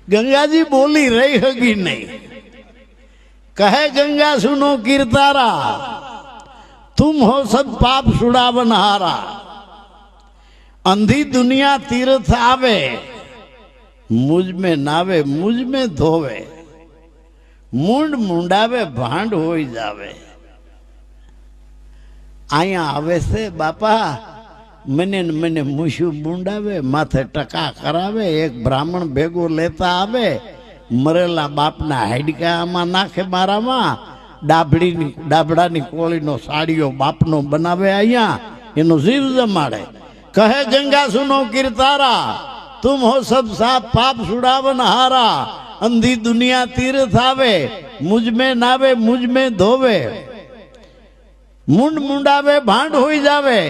गंगा जी बोली रही होगी नहीं। कहे गंगा सुनो कीर्तारा, तुम हो सब पाप छुड़ावनहारा। अंधी दुनिया तीर्थ आवे, मुझ में नावे मुझ में धोवे। मूंड मुंडावे भांड हो जावे। आया आवे से बापा मने मने मुशु मुंडावे, माथे टका करावे। एक ब्राह्मण भेगो लेता आवे, मरेला बापना हाडका आमा नाखे मारामा। डाबडानी कोळीनो साड़ियो बापनो बनावे, आया एनो जीव जमाड़े। कहे गंगा सुनो कीर्तारा, तुम हो सब साप पाप छुड़ावनहारा। अंधी दुनिया तीर्थ आवे, मुझ में नावे मुझ में धोवे। मुंड मुंडावे भांड हो जावे।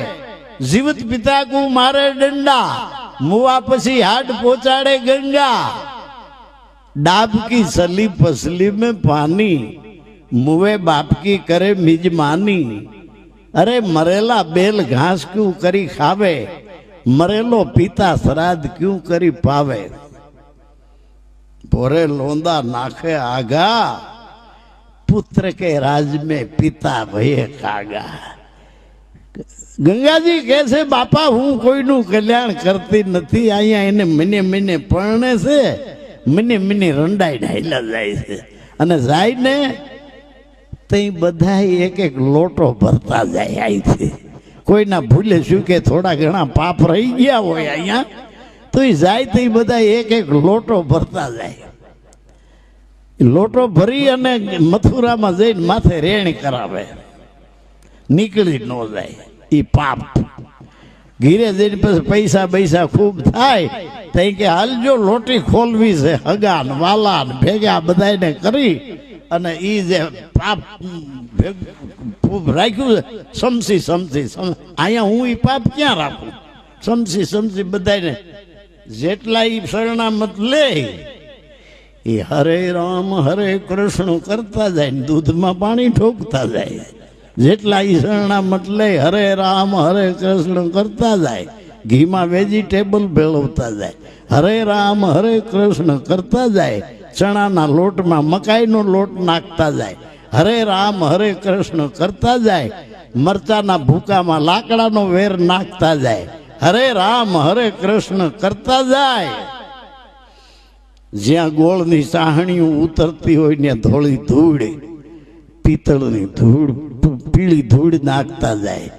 जीवित पिता को मारे डंडा, मुआ पसी हाड पहुंचाड़े गंगा। डाब की सली पसली में पानी, मुए बाप की करे मिजमानी। अरे मरेला बेल घास क्यों करी खावे, मरेलो पिता श्राद्ध क्यों करी पावे। भोरे लोंदा नाखे आगा, पुत्र के राज में पिता भये कागा। गंगा जी कैसे बापा हूँ कोई नु कल्याण करती नथी। आया इने महीने महीने परणे से महीने महीने रंडाई ढाईला जाए छे। अने जाय ने तई बधाई एक एक लोटो भरता जाए। आई थी कोई ना भूले शू के थोड़ा घना पाप रही गया हो अहियाँ, तो ई जाय तई बधा एक एक लोटो भरता जाए। लोटो भरी अने मथुरा में जईने माथे रेणी करावे, निकली न जाए ई पाप। घीरे जईने पछी पैसा बैसा खूब थाय तई के हाल जो लोटी खोलवी छे, हगा ने वाला ने भेगा बधाईने करी अने ई जे पाप खूब राख्યું समसी समसी आया हूँ ई पाप क्या राखूं। समसी समसी बधाईने जेटला ई शरणामत ले ई हरे राम हरे कृष्ण करता जाए, दूध में पानी ठोकता जाए। जेटला ई शरणामत ले हरे राम हरे कृष्ण करता जाए, घी में वेजिटेबल भेळवता जाए। हरे राम हरे कृष्ण करता जाए, चना ना लोट में मकाई नो लोट नाखता जाए। हरे राम हरे कृष्ण करता जाए, मरचा ना भूका में लाकड़ा नो वेर नाखता जाए। हरे राम हरे कृष्ण करता जाए। ज्या गोळनी साहणियों उतरती होय ने धोળી धूड़, पीतळनी धूड़ पीળી धूड़ नाखता जाए।